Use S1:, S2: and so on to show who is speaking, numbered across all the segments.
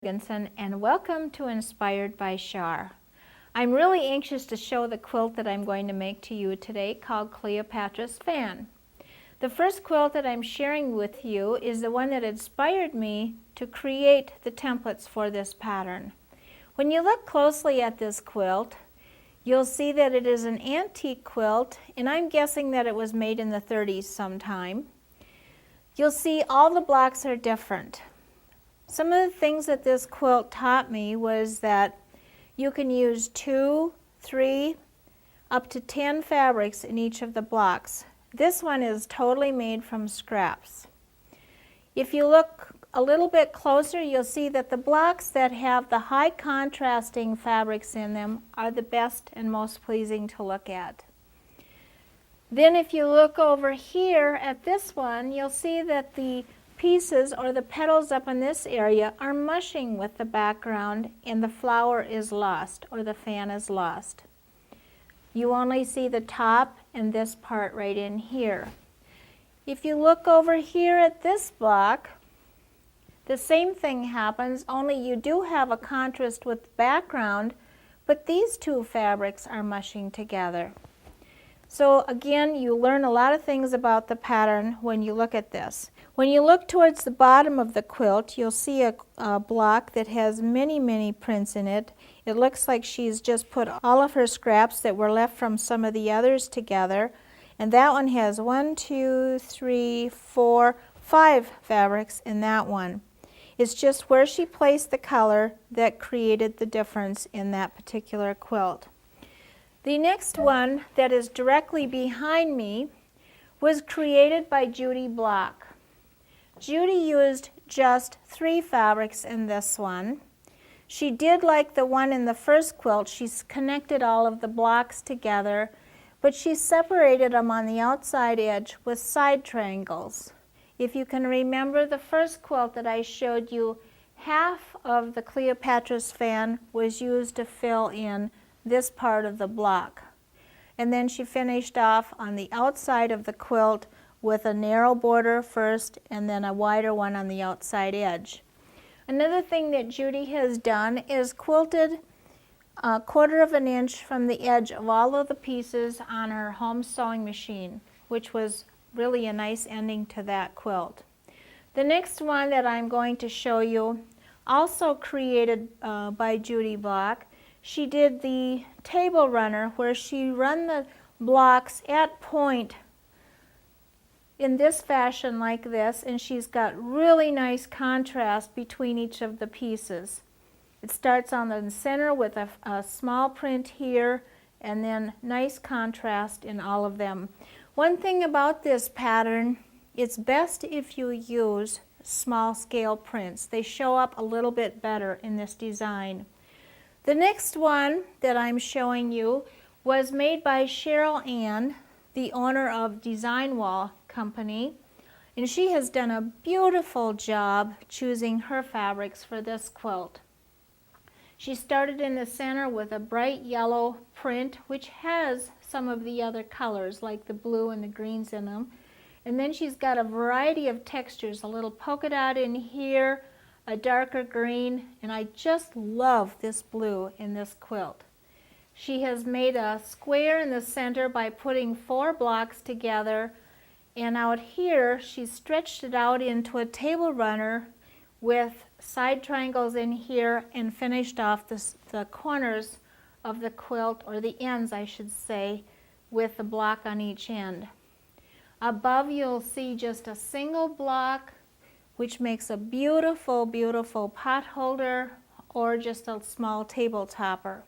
S1: And welcome to Inspired by Shar. I'm really anxious to show the quilt that I'm going to make to you today called Cleopatra's Fan. The first quilt that I'm sharing with you is the one that inspired me to create the templates for this pattern. When you look closely at this quilt, you'll see that it is an antique quilt, and I'm guessing that it was made in the 30s sometime. You'll see all the blocks are different. Some of the things that this quilt taught me was that you can use 2, 3, up to 10 fabrics in each of the blocks. This one is totally made from scraps. If you look a little bit closer, you'll see that the blocks that have the high contrasting fabrics in them are the best and most pleasing to look at. Then if you look over here at this one, you'll see that the pieces or the petals up in this area are mushing with the background, and the flower is lost, or the fan is lost. You only see the top and this part right in here. If you look over here at this block, the same thing happens, only you do have a contrast with the background, but these two fabrics are mushing together. So again, you learn a lot of things about the pattern when you look at this. When you look towards the bottom of the quilt, you'll see a block that has many prints in it. It looks like she's just put all of her scraps that were left from some of the others together. And that one has 1, 2, 3, 4, 5 fabrics in that one. It's just where she placed the color that created the difference in that particular quilt. The next one that is directly behind me was created by Judy Block. Judy used just 3 fabrics in this one. She did like the one in the first quilt. She's connected all of the blocks together, but she separated them on the outside edge with side triangles. If you can remember the first quilt that I showed you, half of the Cleopatra's fan was used to fill in this part of the block. And then she finished off on the outside of the quilt with a narrow border first and then a wider one on the outside edge. Another thing that Judy has done is quilted 1/4 of an inch from the edge of all of the pieces on her home sewing machine, which was really a nice ending to that quilt. The next one that I'm going to show you, also created by Judy Block. She did the table runner where she run the blocks at point in this fashion like this, and she's got really nice contrast between each of the pieces. It starts on the center with a small print here, and then nice contrast in all of them. One thing about this pattern, it's best if you use small scale prints. They show up a little bit better in this design. The next one that I'm showing you was made by Cheryl Ann, the owner of Design Wall Company, and she has done a beautiful job choosing her fabrics for this quilt. She started in the center with a bright yellow print, which has some of the other colors like the blue and the greens in them, and then she's got a variety of textures, a little polka dot in here, a darker green, and I just love this blue in this quilt. She has made a square in the center by putting 4 blocks together, and out here she's stretched it out into a table runner with side triangles in here and finished off the corners of the quilt, or the ends I should say, with a block on each end. Above you'll see just a single block, which makes a beautiful pot holder or just a small table topper.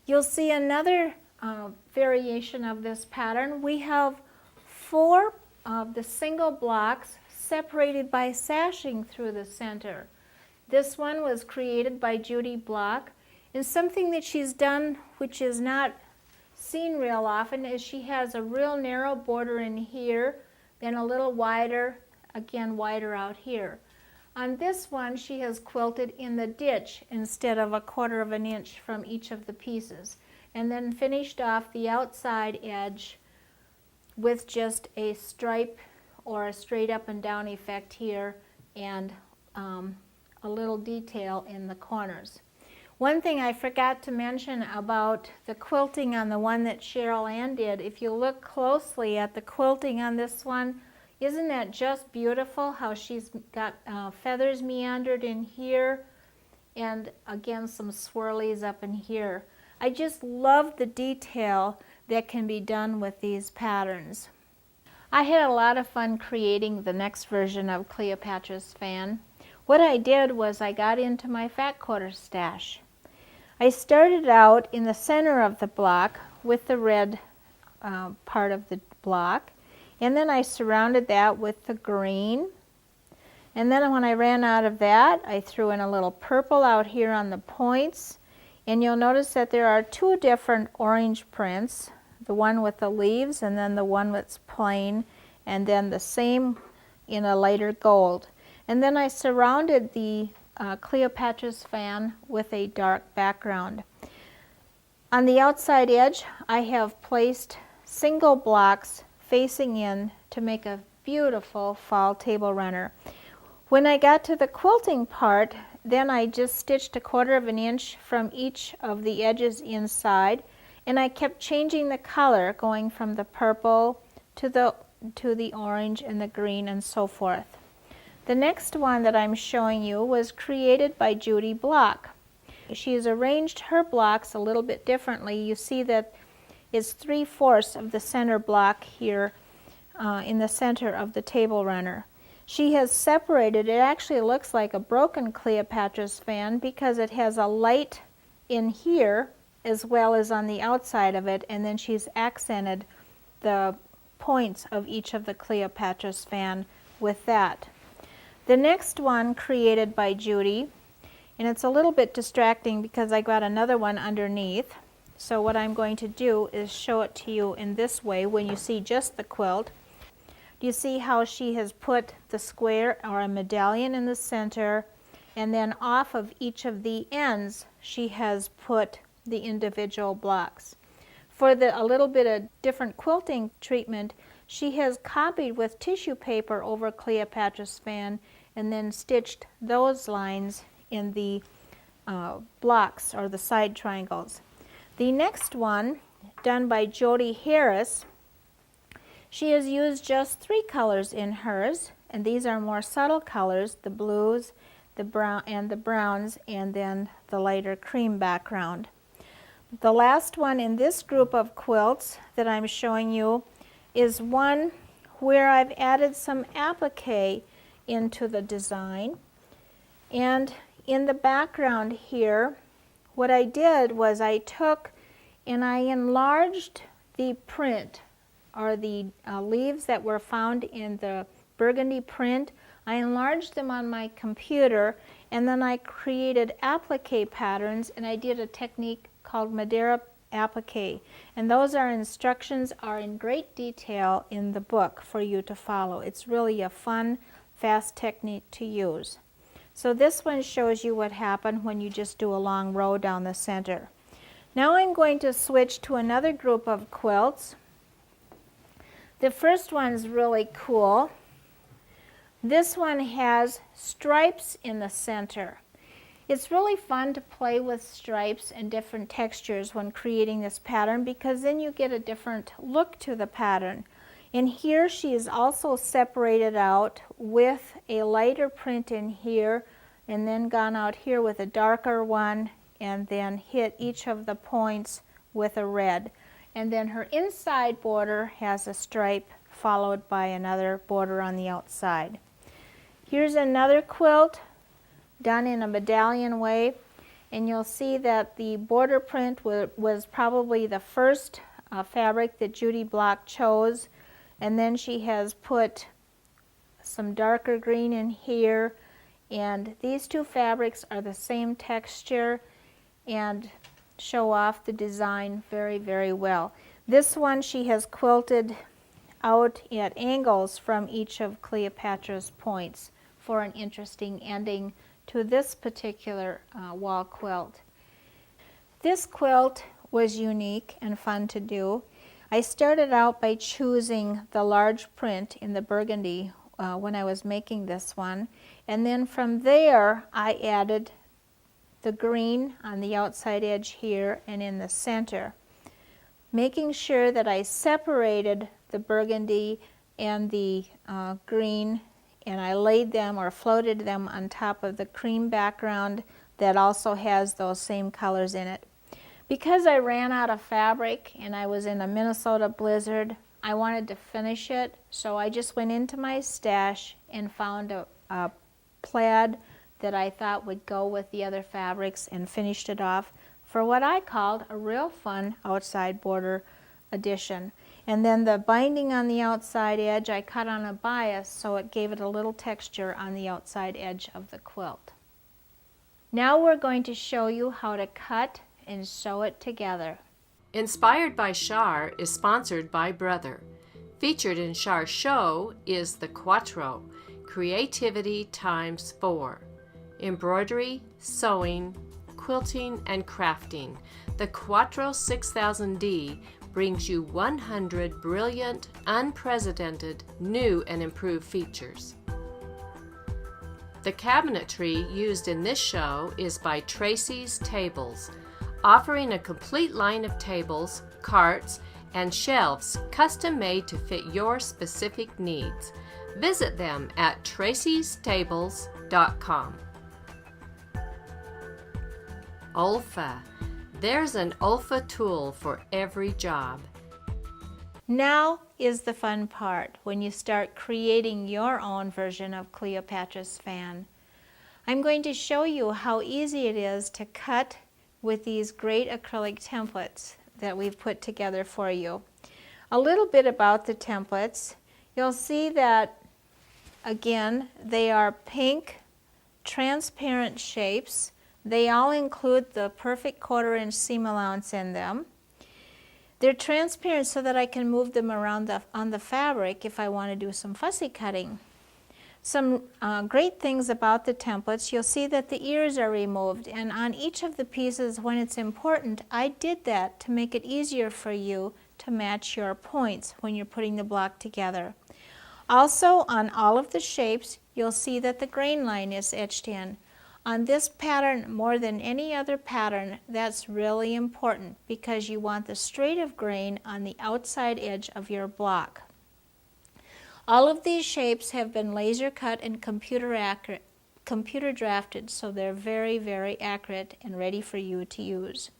S1: You'll see another variation of this pattern. We have 4 of the single blocks separated by sashing through the center. This one was created by Judy Block, and something that she's done which is not seen real often is she has a real narrow border in here, then a little wider, again wider out here. On this one she has quilted in the ditch instead of 1/4 of an inch from each of the pieces, and then finished off the outside edge with just a stripe or a straight up and down effect here, and a little detail in the corners. One thing I forgot to mention about the quilting on the one that Cheryl Ann did, if you look closely at the quilting on this one, isn't that just beautiful how she's got feathers meandered in here and again some swirlies up in here. I just love the detail that can be done with these patterns. I had a lot of fun creating the next version of Cleopatra's fan. What I did was I got into my fat quarter stash. I started out in the center of the block with the red part of the block, and then I surrounded that with the green, and then when I ran out of that I threw in a little purple out here on the points, and you'll notice that there are two different orange prints, the one with the leaves and then the one that's plain, and then the same in a lighter gold. And then I surrounded the Cleopatra's fan with a dark background. On the outside edge I have placed single blocks facing in to make a beautiful fall table runner. When I got to the quilting part, then I just stitched 1/4 inch from each of the edges inside, and I kept changing the color, going from the purple to the orange and the green and so forth. The next one that I'm showing you was created by Judy Block. She has arranged her blocks a little bit differently. You see that it's 3/4 of the center block here in the center of the table runner. She has separated, it actually looks like a broken Cleopatra's fan because it has a light in here as well as on the outside of it, and then she's accented the points of each of the Cleopatra's fan with that. The next one created by Judy, and it's a little bit distracting because I got another one underneath, so what I'm going to do is show it to you in this way when you see just the quilt. You see how she has put the square or a medallion in the center, and then off of each of the ends she has put the individual blocks. For a little bit of different quilting treatment, she has copied with tissue paper over Cleopatra's fan and then stitched those lines in the blocks or the side triangles. The next one, done by Jody Harris, she has used just 3 colors in hers, and these are more subtle colors, the blues, the brown, and the browns, and then the lighter cream background. The last one in this group of quilts that I'm showing you is one where I've added some applique into the design. And in the background here, what I did was I took and I enlarged the print or the leaves that were found in the burgundy print. I enlarged them on my computer, and then I created applique patterns, and I did a technique called Madeira applique, and those instructions are in great detail in the book for you to follow. It's really a fun, fast technique to use. So this one shows you what happened when you just do a long row down the center. Now I'm going to switch to another group of quilts. The first one's really cool. This one has stripes in the center. It's really fun to play with stripes and different textures when creating this pattern because then you get a different look to the pattern. And here she is also separated out with a lighter print in here and then gone out here with a darker one and then hit each of the points with a red. And then her inside border has a stripe followed by another border on the outside. Here's another quilt done in a medallion way, and you'll see that the border print was probably the first fabric that Judy Block chose, and then she has put some darker green in here, and these two fabrics are the same texture and show off the design very, very well. This one she has quilted out at angles from each of Cleopatra's points for an interesting ending to this particular wall quilt. This quilt was unique and fun to do. I started out by choosing the large print in the burgundy when I was making this one. And then from there I added the green on the outside edge here and in the center, making sure that I separated the burgundy and the green, and I laid them or floated them on top of the cream background that also has those same colors in it. Because I ran out of fabric and I was in a Minnesota blizzard, I wanted to finish it, so I just went into my stash and found a plaid that I thought would go with the other fabrics and finished it off for what I called a real fun outside border addition. And then the binding on the outside edge I cut on a bias so it gave it a little texture on the outside edge of the quilt. Now we're going to show you how to cut and sew it together.
S2: Inspired by Char is sponsored by Brother. Featured in Char's show is the Quattro, Creativity times 4. Embroidery, sewing, quilting, and crafting. The Quattro 6000D brings you 100 brilliant, unprecedented, new and improved features. The cabinetry used in this show is by Tracy's Tables, offering a complete line of tables, carts, and shelves custom-made to fit your specific needs. Visit them at tracystables.com. Olfa. There's an Olfa tool for every job.
S1: Now is the fun part, when you start creating your own version of Cleopatra's fan. I'm going to show you how easy it is to cut with these great acrylic templates that we've put together for you. A little bit about the templates. You'll see that, again, they are pink, transparent shapes. They all include the perfect 1/4 inch seam allowance in them. They're transparent so that I can move them around on the fabric if I want to do some fussy cutting. Some great things about the templates, you'll see that the ears are removed, and on each of the pieces when it's important, I did that to make it easier for you to match your points when you're putting the block together. Also, on all of the shapes, you'll see that the grain line is etched in. On this pattern, more than any other pattern, that's really important because you want the straight of grain on the outside edge of your block. All of these shapes have been laser cut and computer drafted, so they're very, very accurate and ready for you to use.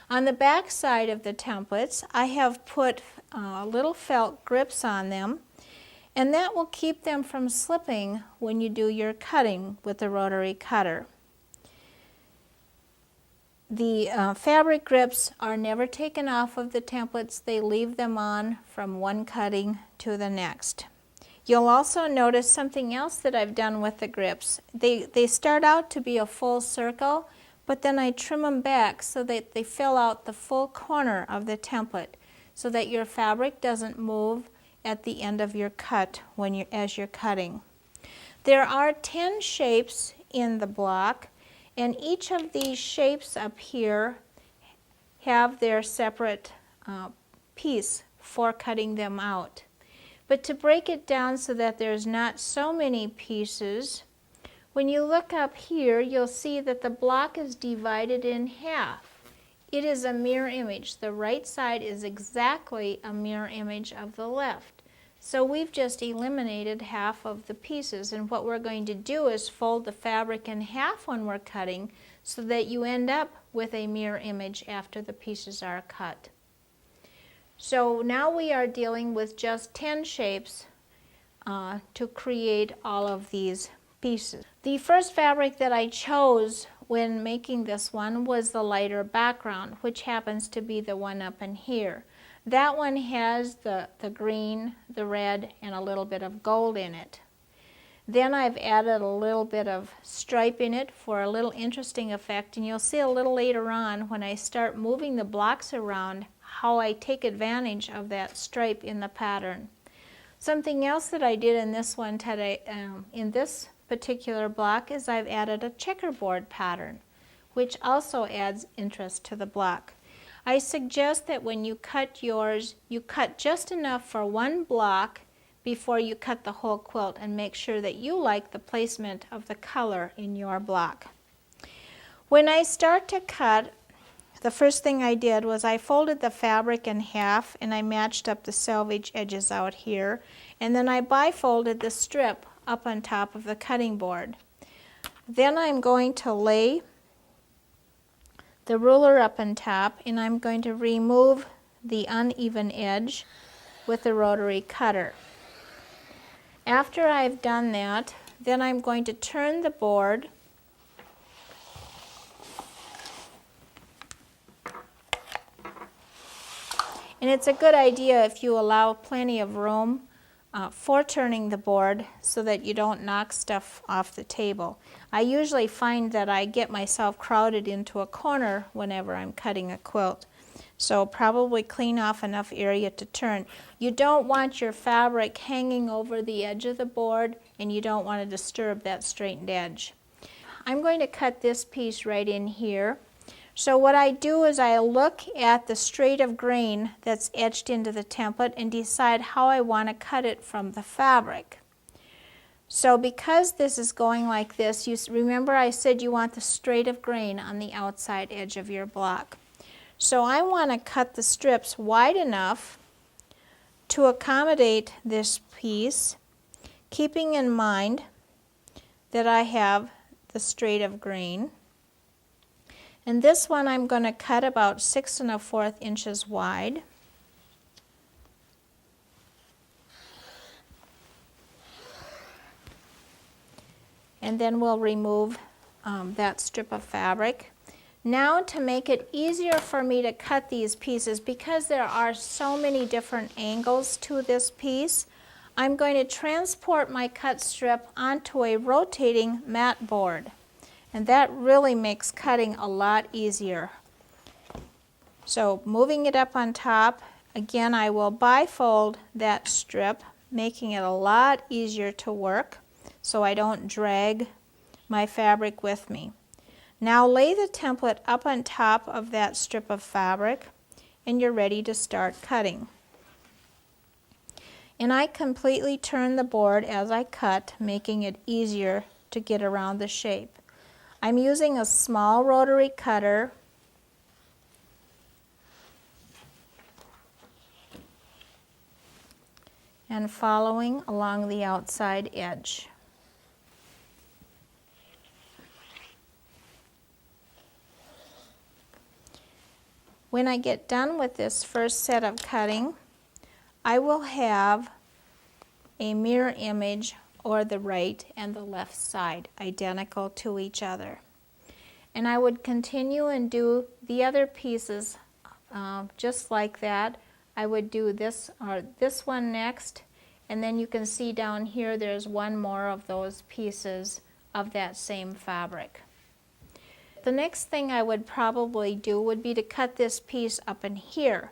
S1: On the back side of the templates, I have put little felt grips on them, and that will keep them from slipping when you do your cutting with the rotary cutter. The fabric grips are never taken off of the templates. They leave them on from one cutting to the next. You'll also notice something else that I've done with the grips. They start out to be a full circle, but then I trim them back so that they fill out the full corner of the template so that your fabric doesn't move at the end of your cut as you're cutting. There are 10 shapes in the block, and each of these shapes up here have their separate piece for cutting them out. But to break it down so that there's not so many pieces, when you look up here, you'll see that the block is divided in half. It is a mirror image. The right side is exactly a mirror image of the left. So we've just eliminated half of the pieces, and what we're going to do is fold the fabric in half when we're cutting so that you end up with a mirror image after the pieces are cut. So now we are dealing with just 10 shapes to create all of these pieces. The first fabric that I chose when making this one was the lighter background, which happens to be the one up in here. That one has the green, the red, and a little bit of gold in it. Then I've added a little bit of stripe in it for a little interesting effect, and you'll see a little later on when I start moving the blocks around how I take advantage of that stripe in the pattern. Something else that I did in this one today, in this particular block, is I've added a checkerboard pattern, which also adds interest to the block. I suggest that when you cut yours, you cut just enough for one block, before you cut the whole quilt and make sure that you like the placement of the color in your block. When I start to cut, the first thing I did was I folded the fabric in half and I matched up the selvage edges out here, and then I bifolded the strip up on top of the cutting board. Then I'm going to lay the ruler up on top and I'm going to remove the uneven edge with the rotary cutter. After I've done that, then I'm going to turn the board and it's a good idea if you allow plenty of room for turning the board so that you don't knock stuff off the table. I usually find that I get myself crowded into a corner whenever I'm cutting a quilt. So probably clean off enough area to turn. You don't want your fabric hanging over the edge of the board, and you don't want to disturb that straightened edge. I'm going to cut this piece right in here. So what I do is I look at the straight of grain that's etched into the template and decide how I want to cut it from the fabric. So because this is going like this, you remember I said you want the straight of grain on the outside edge of your block. So I want to cut the strips wide enough to accommodate this piece, keeping in mind that I have the straight of grain. And this one I'm going to cut about 6 1/4 inches wide. And then we'll remove that strip of fabric. Now, to make it easier for me to cut these pieces, because there are so many different angles to this piece, I'm going to transport my cut strip onto a rotating mat board. And that really makes cutting a lot easier. So moving it up on top, again I will bifold that strip, making it a lot easier to work so I don't drag my fabric with me. Now lay the template up on top of that strip of fabric and you're ready to start cutting. And I completely turn the board as I cut, making it easier to get around the shape. I'm using a small rotary cutter and following along the outside edge. When I get done with this first set of cutting, I will have a mirror image or the right and the left side identical to each other. And I would continue and do the other pieces just like that. I would do this one next, and then you can see down here there's one more of those pieces of that same fabric. The next thing I would probably do would be to cut this piece up in here,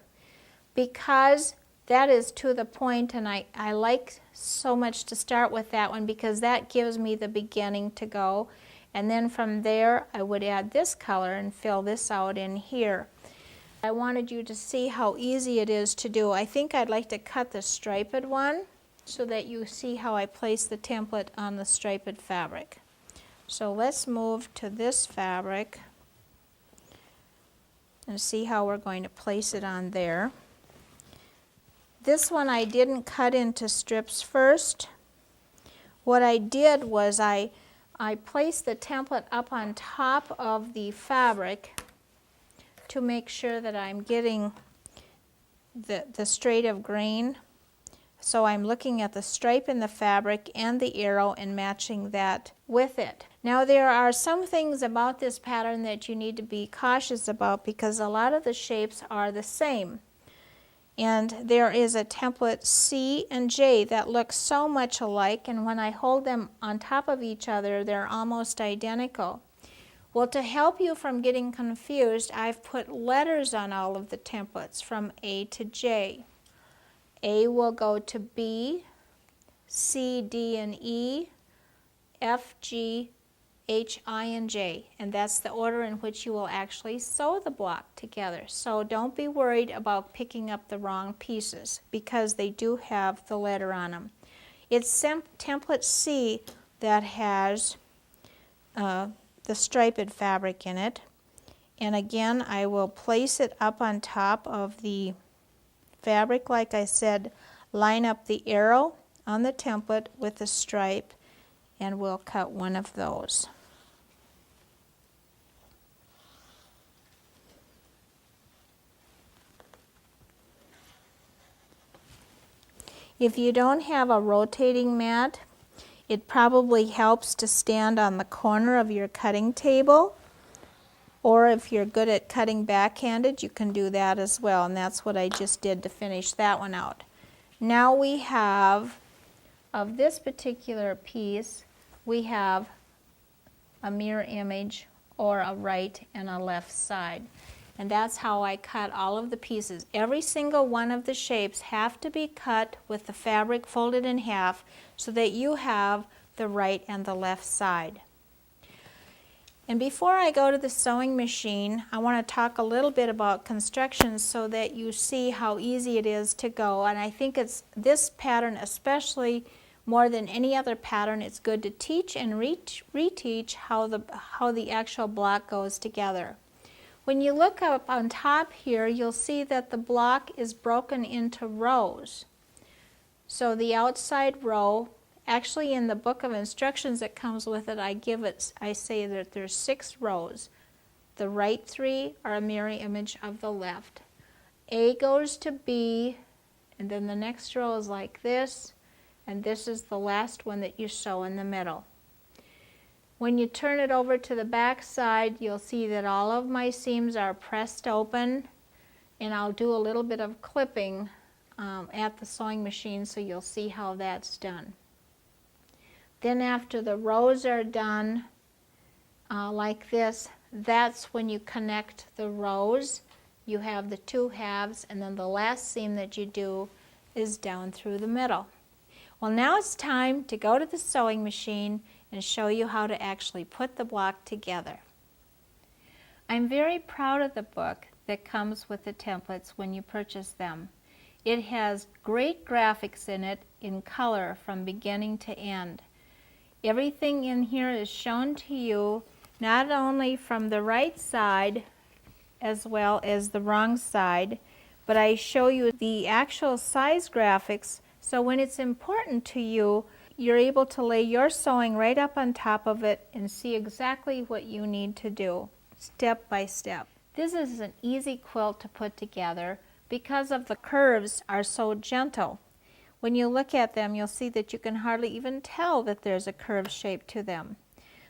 S1: because that is to the point, and I like so much to start with that one because that gives me the beginning to go. And then from there I would add this color and fill this out in here. I wanted you to see how easy it is to do. I think I'd like to cut the striped one so that you see how I place the template on the striped fabric. So let's move to this fabric and see how we're going to place it on there. This one I didn't cut into strips first. What I did was I placed the template up on top of the fabric to make sure that I'm getting the straight of grain. So I'm looking at the stripe in the fabric and the arrow and matching that with it. Now there are some things about this pattern that you need to be cautious about because a lot of the shapes are the same. And there is a template C and J that look so much alike, and when I hold them on top of each other, they're almost identical. Well, to help you from getting confused, I've put letters on all of the templates from A to J. A will go to B, C, D, and E, F, G, H, I, and J, and that's the order in which you will actually sew the block together. So don't be worried about picking up the wrong pieces because they do have the letter on them. It's template C that has the striped fabric in it. And again, I will place it up on top of the fabric. Like I said, line up the arrow on the template with the stripe, and we'll cut one of those. If you don't have a rotating mat, it probably helps to stand on the corner of your cutting table, or if you're good at cutting backhanded, you can do that as well, and that's what I just did to finish that one out. Now we have, of this particular piece, we have a mirror image or a right and a left side. And that's how I cut all of the pieces. Every single one of the shapes have to be cut with the fabric folded in half so that you have the right and the left side. And before I go to the sewing machine, I want to talk a little bit about construction so that you see how easy it is to go. And I think it's this pattern especially, more than any other pattern, it's good to teach and reteach how the actual block goes together. When you look up on top here, you'll see that the block is broken into rows. So the outside row, actually in the book of instructions that comes with it, I say that there's 6 rows. The right 3 are a mirror image of the left. A goes to B, and then the next row is like this, and this is the last one that you sew in the middle. When you turn it over to the back side, you'll see that all of my seams are pressed open, and I'll do a little bit of clipping at the sewing machine so you'll see how that's done. Then after the rows are done like this, that's when you connect the rows. You have the 2 halves, and then the last seam that you do is down through the middle. Well, now it's time to go to the sewing machine and show you how to actually put the block together. I'm very proud of the book that comes with the templates when you purchase them. It has great graphics in it in color from beginning to end. Everything in here is shown to you not only from the right side as well as the wrong side, but I show you the actual size graphics, so when it's important to you, you're able to lay your sewing right up on top of it and see exactly what you need to do, step by step. This is an easy quilt to put together because of the curves are so gentle. When you look at them, you'll see that you can hardly even tell that there's a curved shape to them.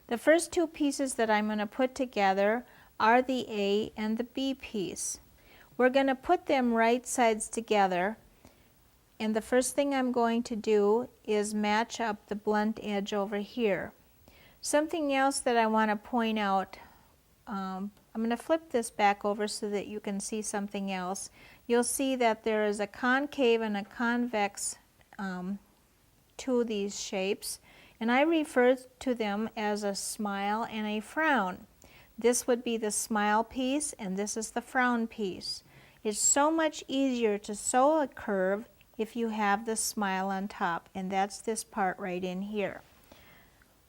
S1: The first 2 pieces that I'm going to put together are the A and the B piece. We're going to put them right sides together, and the first thing I'm going to do is match up the blunt edge over here. Something else that I want to point out, I'm going to flip this back over so that you can see something else. You'll see that there is a concave and a convex to these shapes, and I refer to them as a smile and a frown. This would be the smile piece, and this is the frown piece. It's so much easier to sew a curve if you have the smile on top, and that's this part right in here.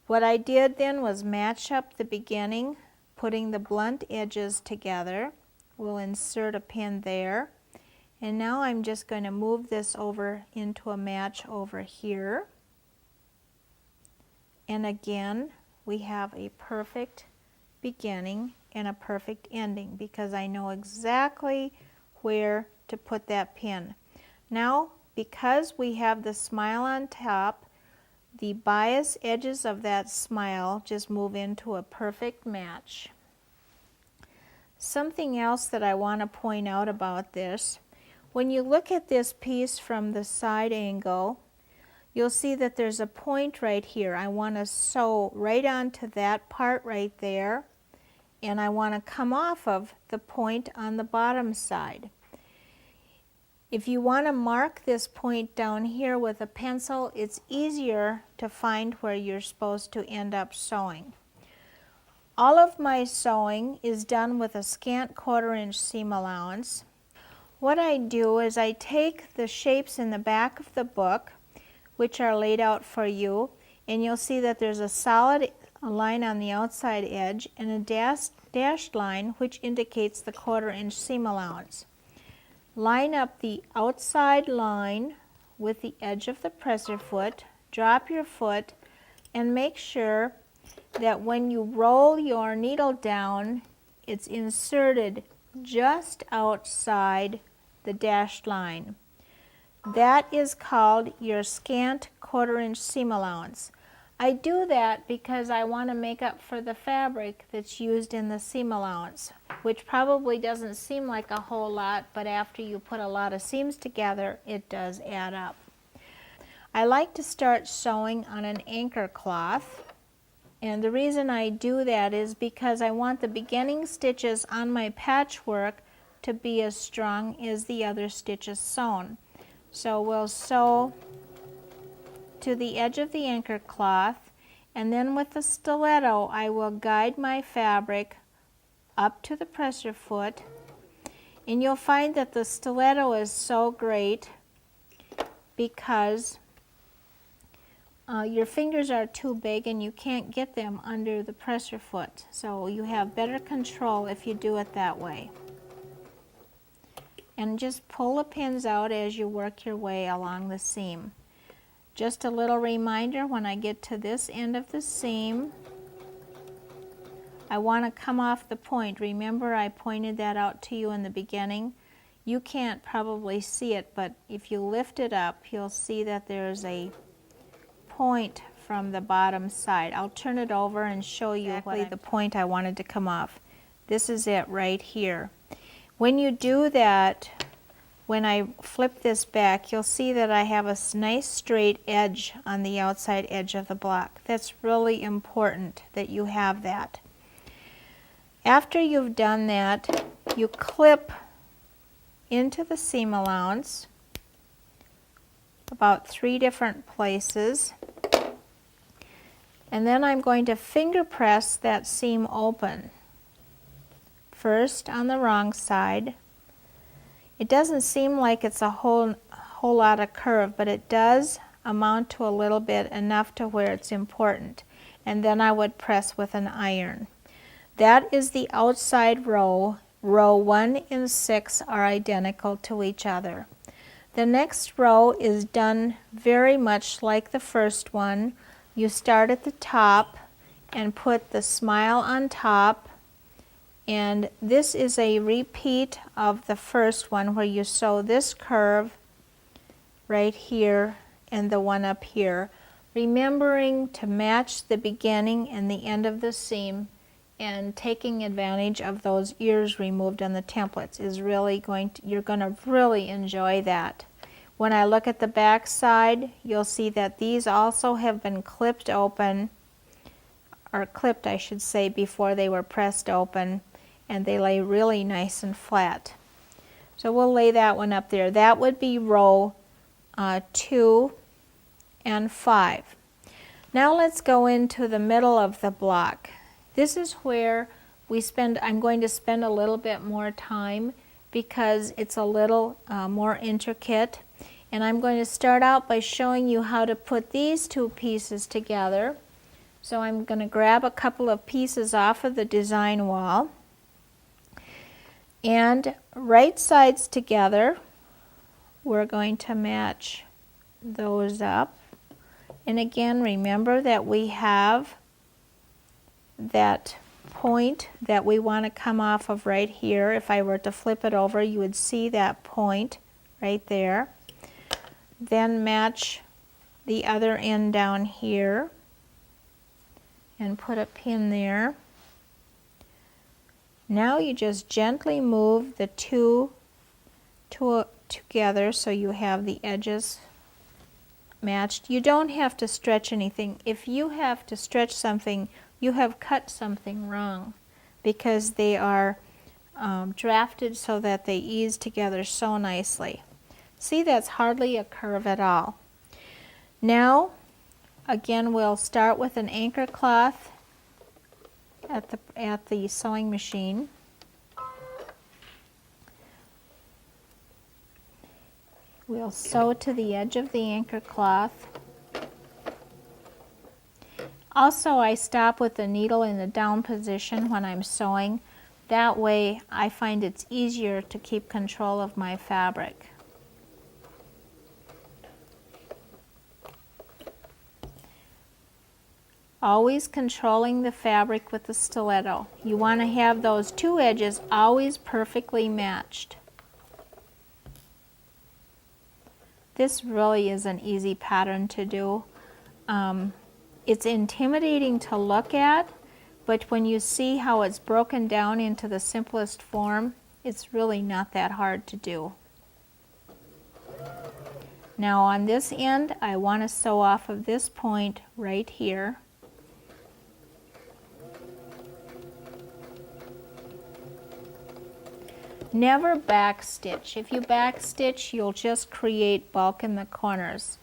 S1: What I did then was match up the beginning, putting the blunt edges together. We'll insert a pin there, and now I'm just going to move this over into a match over here, and again we have a perfect beginning and a perfect ending because I know exactly where to put that pin. Now, because we have the smile on top, the bias edges of that smile just move into a perfect match. Something else that I want to point out about this, when you look at this piece from the side angle, you'll see that there's a point right here. I want to sew right onto that part right there, and I want to come off of the point on the bottom side. If you want to mark this point down here with a pencil, it's easier to find where you're supposed to end up sewing. All of my sewing is done with a scant 1/4 inch seam allowance. What I do is I take the shapes in the back of the book, which are laid out for you, and you'll see that there's a solid line on the outside edge and a dashed line which indicates the 1/4 inch seam allowance. Line up the outside line with the edge of the presser foot, drop your foot, and make sure that when you roll your needle down, it's inserted just outside the dashed line. That is called your scant 1/4 inch seam allowance. I do that because I want to make up for the fabric that's used in the seam allowance, which probably doesn't seem like a whole lot, but after you put a lot of seams together, it does add up. I like to start sewing on an anchor cloth, and the reason I do that is because I want the beginning stitches on my patchwork to be as strong as the other stitches sewn. So we'll sew to the edge of the anchor cloth, and then with the stiletto I will guide my fabric up to the presser foot, and you'll find that the stiletto is so great because your fingers are too big and you can't get them under the presser foot, so you have better control if you do it that way. And just pull the pins out as you work your way along the seam. Just a little reminder, when I get to this end of the seam, I want to come off the point. Remember, I pointed that out to you in the beginning. You can't probably see it, but if you lift it up, you'll see that there's a point from the bottom side. I'll turn it over and show you exactly the point I wanted to come off. This is it right here. When you do that, when I flip this back, you'll see that I have a nice straight edge on the outside edge of the block. That's really important that you have that. After you've done that, you clip into the seam allowance about 3 different places, and then I'm going to finger press that seam open. First on the wrong side. It doesn't seem like it's a whole lot of curve, but it does amount to a little bit, enough to where it's important. And then I would press with an iron. That is the outside row. Row 1 and 6 are identical to each other. The next row is done very much like the first one. You start at the top and put the smile on top, and this is a repeat of the first one where you sew this curve right here and the one up here, remembering to match the beginning and the end of the seam, and taking advantage of those ears removed on the templates is really you're going to really enjoy that. When I look at the back side, you'll see that these also have been clipped open, or clipped I should say, before they were pressed open, and they lay really nice and flat. So we'll lay that one up there. That would be row 2 and 5. Now let's go into the middle of the block. This is where I'm going to spend a little bit more time because it's a little more intricate. And I'm going to start out by showing you how to put these 2 pieces together. So I'm going to grab a couple of pieces off of the design wall, and right sides together, we're going to match those up. And again, remember that we have that point that we want to come off of right here. If I were to flip it over, you would see that point right there. Then match the other end down here and put a pin there. Now you just gently move the 2 together so you have the edges matched. You don't have to stretch anything. If you have to stretch something, you have cut something wrong, because they are drafted so that they ease together so nicely. See, that's hardly a curve at all. Now, again, we'll start with an anchor cloth at the sewing machine. We'll sew to the edge of the anchor cloth Also, I stop with the needle in the down position when I'm sewing. That way I find it's easier to keep control of my fabric. Always controlling the fabric with the stiletto. You want to have those two edges always perfectly matched. This really is an easy pattern to do. It's intimidating to look at, but when you see how it's broken down into the simplest form, it's really not that hard to do. Now on this end, I want to sew off of this point right here. Never backstitch. If you backstitch, you'll just create bulk in the corners.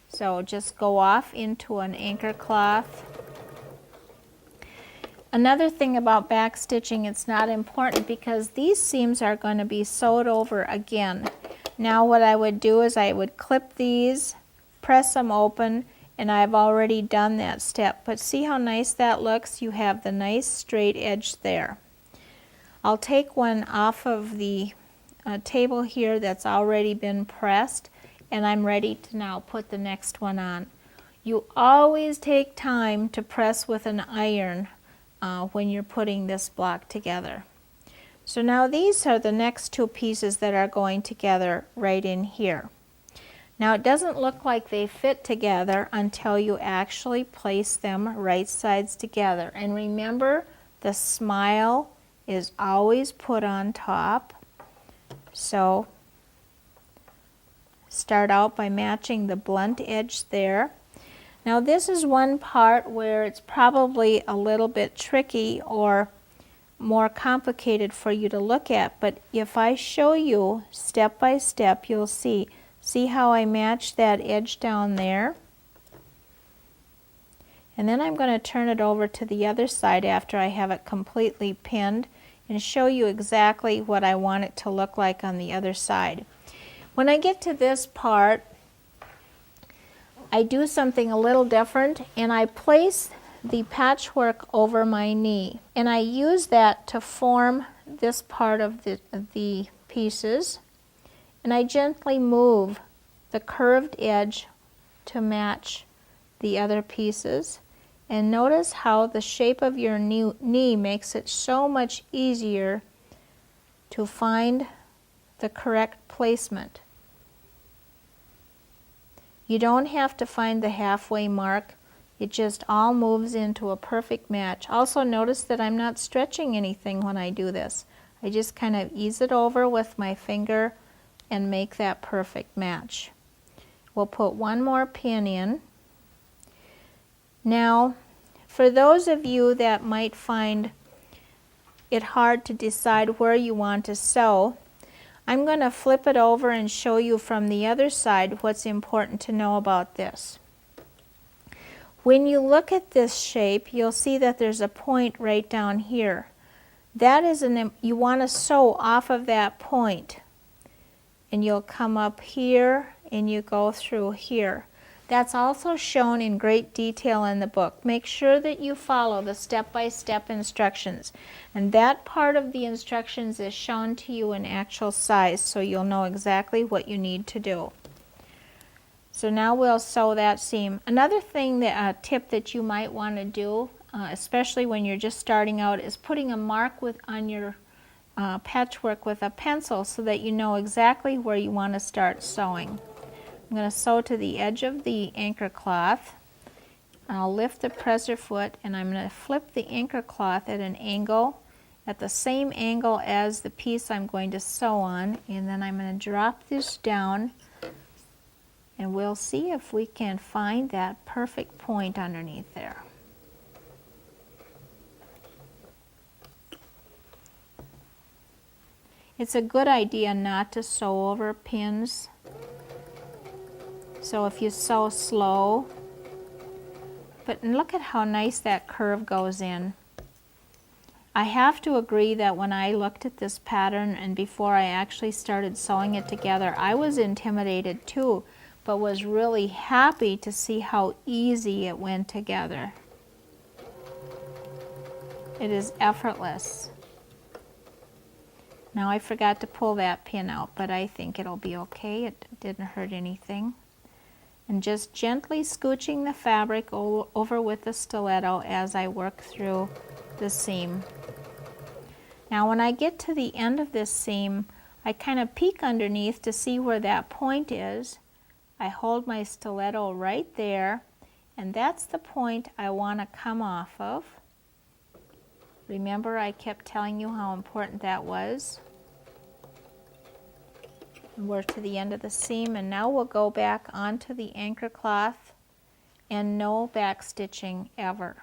S1: So just go off into an anchor cloth. Another thing about backstitching, it's not important because these seams are going to be sewed over again. Now what I would do is I would clip these, press them open, and I've already done that step. But see how nice that looks? You have the nice straight edge there. I'll take one off of the table here that's already been pressed, and I'm ready to now put the next one on. You always take time to press with an iron when you're putting this block together. So now these are the next two pieces that are going together right in here. Now it doesn't look like they fit together until you actually place them right sides together. And remember, the smile is always put on top. So start out by matching the blunt edge there. Now this is one part where it's probably a little bit tricky or more complicated for you to look at, but if I show you step by step, you'll see. See how I match that edge down there? And then I'm going to turn it over to the other side after I have it completely pinned and show you exactly what I want it to look like on the other side. When I get to this part, I do something a little different, and I place the patchwork over my knee, and I use that to form this part of the pieces, and I gently move the curved edge to match the other pieces. And notice how the shape of your knee makes it so much easier to find the correct placement. You don't have to find the halfway mark. It just all moves into a perfect match. Also notice that I'm not stretching anything when I do this. I just kind of ease it over with my finger and make that perfect match. We'll put one more pin in. Now, for those of you that might find it hard to decide where you want to sew, I'm going to flip it over and show you from the other side what's important to know about this. When you look at this shape, you'll see that there's a point right down here. That is you want to sew off of that point, and you'll come up here and you go through here. That's also shown in great detail in the book. Make sure that you follow the step-by-step instructions. And that part of the instructions is shown to you in actual size, so you'll know exactly what you need to do. So now we'll sew that seam. Another thing, that tip that you might want to do, especially when you're just starting out, is putting a mark on your patchwork with a pencil so that you know exactly where you want to start sewing. I'm going to sew to the edge of the anchor cloth. I'll lift the presser foot, and I'm going to flip the anchor cloth at an angle, at the same angle as the piece I'm going to sew on, and then I'm going to drop this down, and we'll see if we can find that perfect point underneath there. It's a good idea not to sew over pins. So if you sew slow, but look at how nice that curve goes in. I have to agree that when I looked at this pattern and before I actually started sewing it together, I was intimidated too, but was really happy to see how easy it went together. It is effortless. Now I forgot to pull that pin out, but I think it'll be okay. It didn't hurt anything. And just gently scooching the fabric over with the stiletto as I work through the seam. Now when I get to the end of this seam, I kind of peek underneath to see where that point is. I hold my stiletto right there, and that's the point I want to come off of. Remember, I kept telling you how important that was. We're to the end of the seam, and now we'll go back onto the anchor cloth, and no back stitching ever.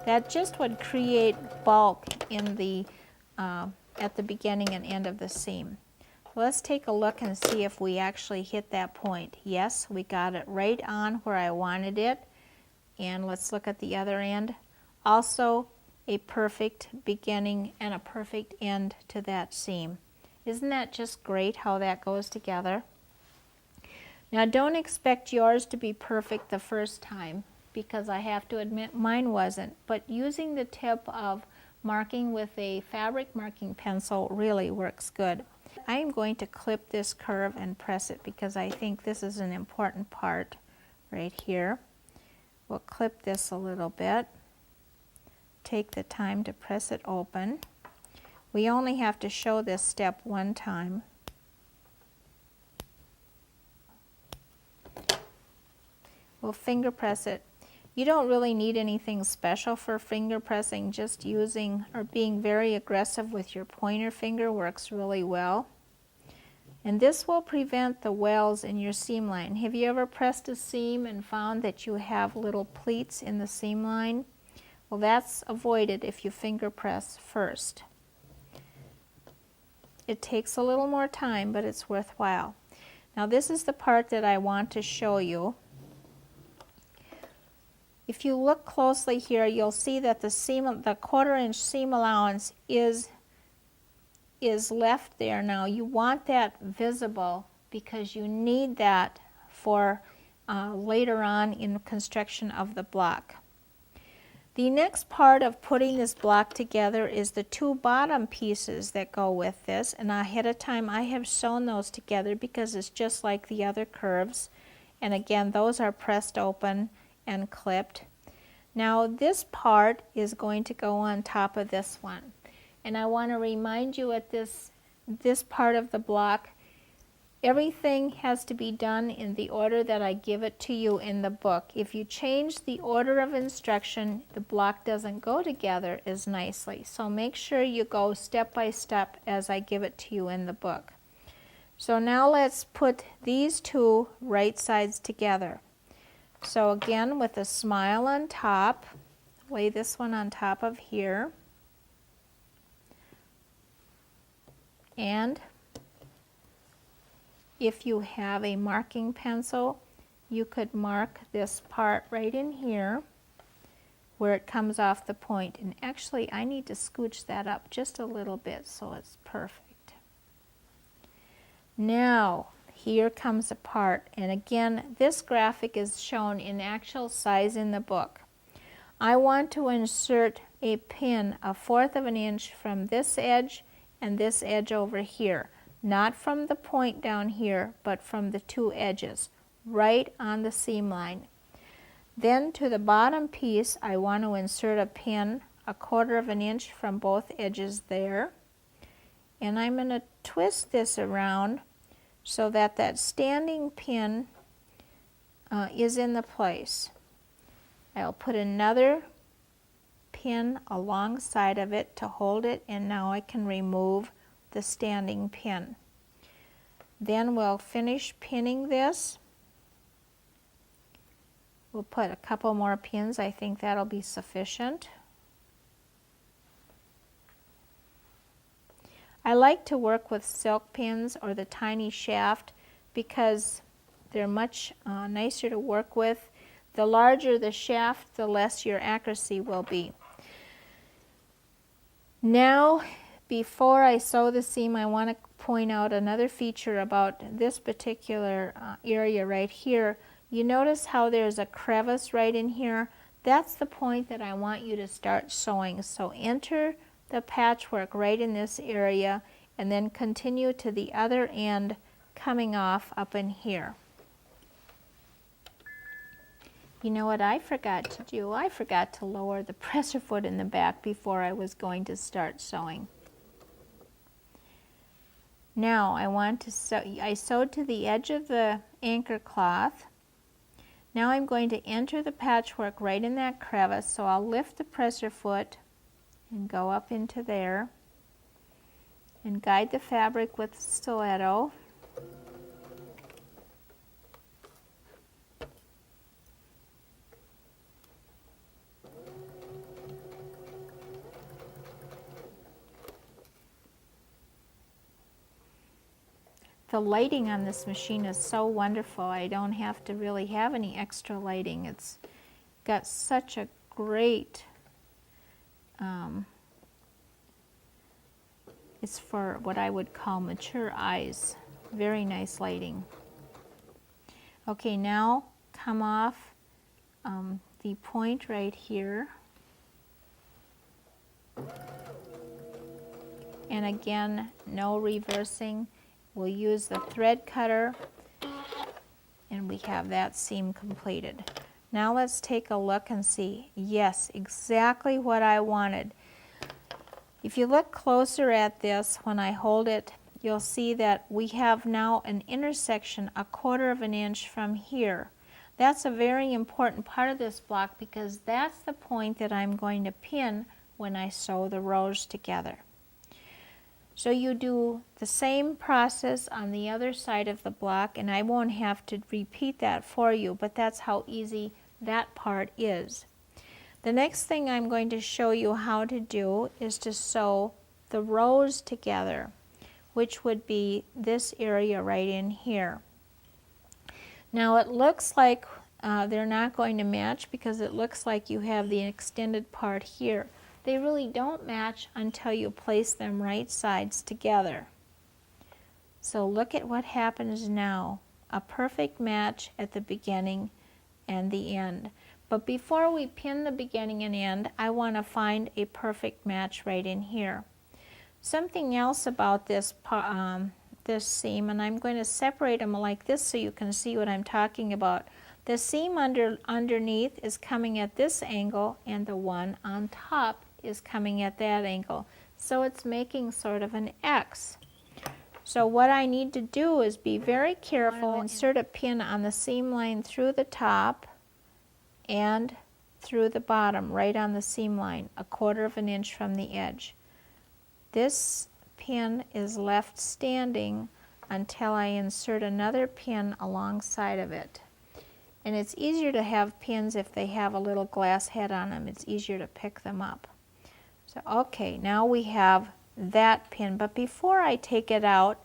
S1: That just would create bulk in the at the beginning and end of the seam. Let's take a look and see if we actually hit that point. Yes, we got it right on where I wanted it. And let's look at the other end. Also a perfect beginning and a perfect end to that seam. Isn't that just great how that goes together? Now don't expect yours to be perfect the first time, because I have to admit mine wasn't, but using the tip of marking with a fabric marking pencil really works good. I am going to clip this curve and press it because I think this is an important part right here. We'll clip this a little bit. Take the time to press it open. We only have to show this step one time. We'll finger press it. You don't really need anything special for finger pressing. Just using or being very aggressive with your pointer finger works really well. And this will prevent the wells in your seam line. Have you ever pressed a seam and found that you have little pleats in the seam line? Well, that's avoided if you finger press first. It takes a little more time, but it's worthwhile. Now this is the part that I want to show you. If you look closely here, you'll see that the 1/4-inch seam allowance is left there. Now you want that visible because you need that for later on in construction of the block. The next part of putting this block together is the 2 bottom pieces that go with this, and ahead of time I have sewn those together because it's just like the other curves, and again those are pressed open and clipped. Now this part is going to go on top of this one, and I want to remind you at this part of the block, everything has to be done in the order that I give it to you in the book. If you change the order of instruction, the block doesn't go together as nicely. So make sure you go step by step as I give it to you in the book. So now let's put these 2 right sides together. So again, with a smile on top, lay this one on top of here. And if you have a marking pencil, you could mark this part right in here where it comes off the point. And actually, I need to scooch that up just a little bit so it's perfect. Now, here comes a part, and again, this graphic is shown in actual size in the book. I want to insert a pin 1/4 of an inch from this edge and this edge over here. Not from the point down here, but from the 2 edges, right on the seam line. Then to the bottom piece, I want to insert a pin 1/4 of an inch from both edges there. And I'm going to twist this around so that that standing pin is in the place. I'll put another pin alongside of it to hold it, and now I can remove the standing pin. Then we'll finish pinning this. We'll put a couple more pins. I think that'll be sufficient. I like to work with silk pins or the tiny shaft because they're much nicer to work with. The larger the shaft, the less your accuracy will be. Now, before I sew the seam, I want to point out another feature about this particular area right here. You notice how there's a crevice right in here? that's the point that I want you to start sewing. So enter the patchwork right in this area and then continue to the other end coming off up in here. You know what I forgot to do? I forgot to lower the presser foot in the back before I was going to start sewing. Now I want to sew, I sewed to the edge of the anchor cloth. Now I'm going to enter the patchwork right in that crevice, so I'll lift the presser foot and go up into there and guide the fabric with the stiletto. The lighting on this machine is so wonderful. I don't have to really have any extra lighting. It's got such a great, it's for what I would call mature eyes. Very nice lighting. Okay, now come off the point right here. And again, no reversing. We'll use the thread cutter, and we have that seam completed. Now let's take a look and see. Yes, exactly what I wanted. If you look closer at this, when I hold it, you'll see that we have now an intersection 1/4 of an inch from here. That's a very important part of this block because that's the point that I'm going to pin when I sew the rows together. So you do the same process on the other side of the block, and I won't have to repeat that for you, but that's how easy that part is. The next thing I'm going to show you how to do is to sew the rows together, which would be this area right in here. Now it looks like they're not going to match because it looks like you have the extended part here. They really don't match until you place them right sides together. So look at what happens now. A perfect match at the beginning and the end. But before we pin the beginning and end, I want to find a perfect match right in here. Something else about this seam, and I'm going to separate them like this so you can see what I'm talking about. The seam underneath is coming at this angle, and the one on top is coming at that angle. So it's making sort of an X. So what I need to do is be very careful. Insert a pin on the seam line through the top and through the bottom, right on the seam line, 1/4 of an inch from the edge. This pin is left standing until I insert another pin alongside of it. And it's easier to have pins if they have a little glass head on them. It's easier to pick them up. So, okay, now we have that pin, but before I take it out,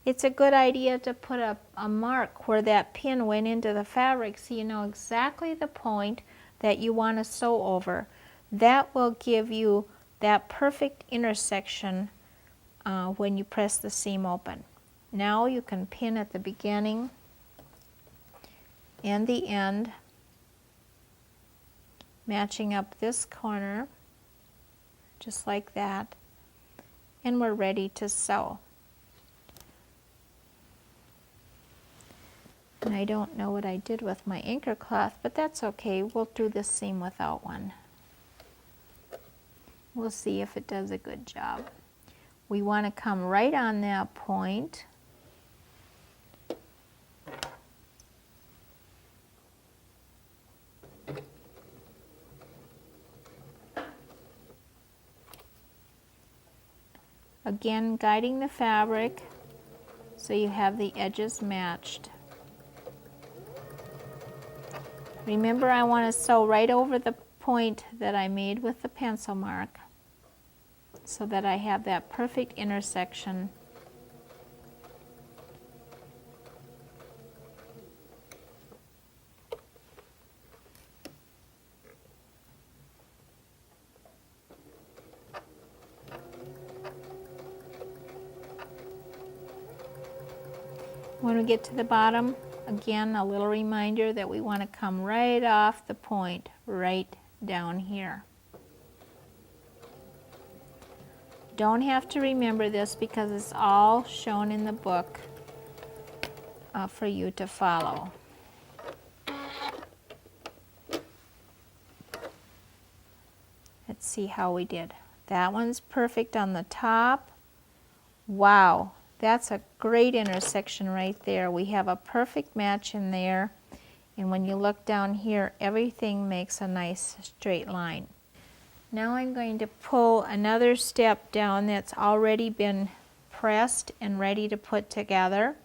S1: it's a good idea to put a mark where that pin went into the fabric so you know exactly the point that you want to sew over. That will give you that perfect intersection when you press the seam open. Now you can pin at the beginning and the end, matching up this corner just like that, and we're ready to sew. And I don't know what I did with my anchor cloth, but that's okay. We'll do this seam without one. We'll see if it does a good job. We want to come right on that point. Again, guiding the fabric so you have the edges matched. Remember, I want to sew right over the point that I made with the pencil mark so that I have that perfect intersection. When we get to the bottom, again, a little reminder that we want to come right off the point, right down here. Don't have to remember this because it's all shown in the book for you to follow. Let's see how we did. That one's perfect on the top. Wow, that's a great intersection right there. We have a perfect match in there. And when you look down here, everything makes a nice straight line. Now I'm going to pull another step down that's already been pressed and ready to put together.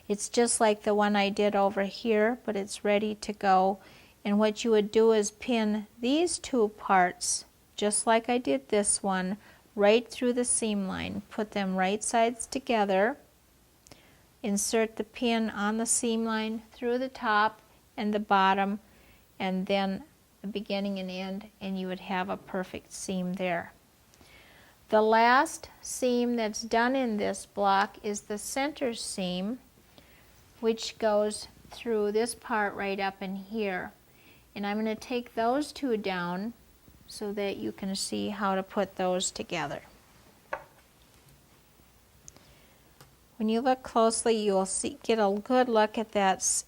S1: It's just like the one I did over here, but it's ready to go. And what you would do is pin these two parts, just like I did this one, right through the seam line. Put them right sides together. Insert the pin on the seam line through the top and the bottom, and then the beginning and end, and you would have a perfect seam there. The last seam that's done in this block is the center seam, which goes through this part right up in here. And I'm going to take those two down so that you can see how to put those together. When you look closely, you'll get a good look at that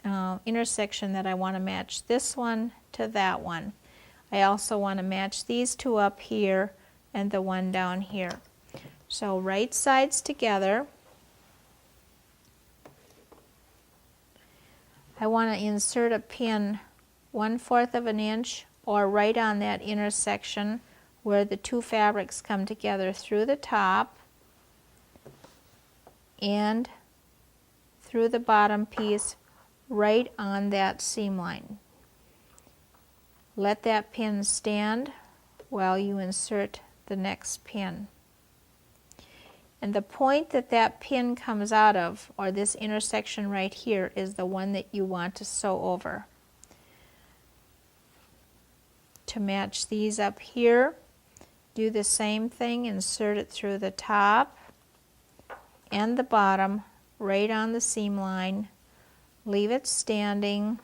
S1: intersection that I want to match this one to that one. I also want to match these two up here and the one down here. So right sides together. I want to insert a pin 1/4 of an inch or right on that intersection where the two fabrics come together through the top and through the bottom piece right on that seam line. Let that pin stand while you insert the next pin. And the point that that pin comes out of, or this intersection right here, is the one that you want to sew over. To match these up here, do the same thing, insert it through the top and the bottom right on the seam line, leave it standing,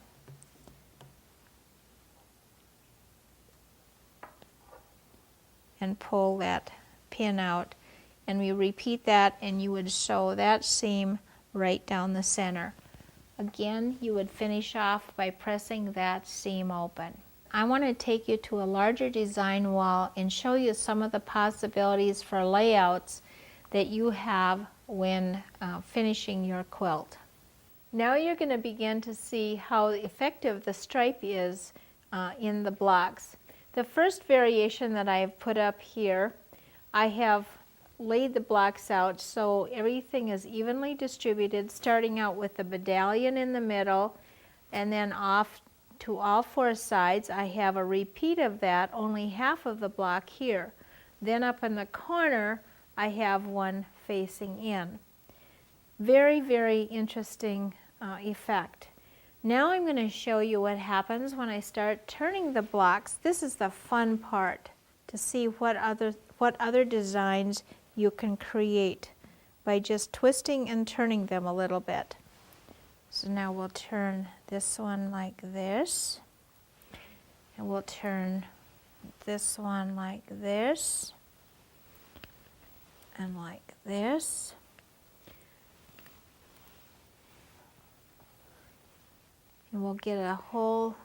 S1: and pull that pin out. And we repeat that, and you would sew that seam right down the center. Again, you would finish off by pressing that seam open. I want to take you to a larger design wall and show you some of the possibilities for layouts that you have when finishing your quilt. Now you're going to begin to see how effective the stripe is in the blocks. The first variation that I have put up here, I have laid the blocks out so everything is evenly distributed, starting out with the medallion in the middle, and then off to all four sides. I have a repeat of that, only half of the block here. Then up in the corner, I have one facing in. Very, very interesting effect. Now I'm going to show you what happens when I start turning the blocks. This is the fun part, to see what other designs you can create by just twisting and turning them a little bit. So now we'll turn this one like this, and we'll turn this one like this, and like this. And we'll get a whole,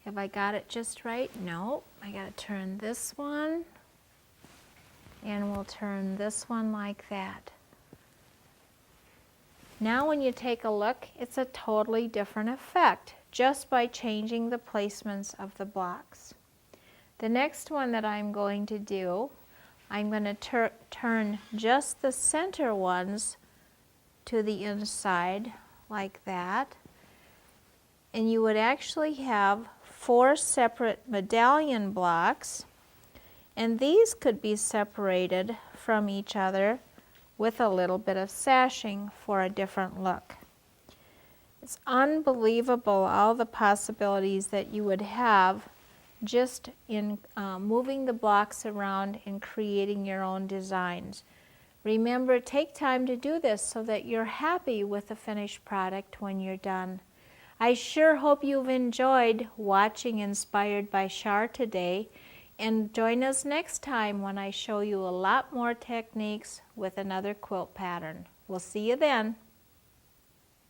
S1: have I got it just right? No, I gotta turn this one, and we'll turn this one like that. Now when you take a look, it's a totally different effect just by changing the placements of the blocks. The next one that I'm going to do, I'm going to turn just the center ones to the inside like that. And you would actually have 4 separate medallion blocks, and these could be separated from each other with a little bit of sashing for a different look. It's unbelievable all the possibilities that you would have just in moving the blocks around and creating your own designs. Remember, take time to do this so that you're happy with the finished product when you're done. I sure hope you've enjoyed watching Inspired by Shar today, and join us next time when I show you a lot more techniques with another quilt pattern. We'll see you then.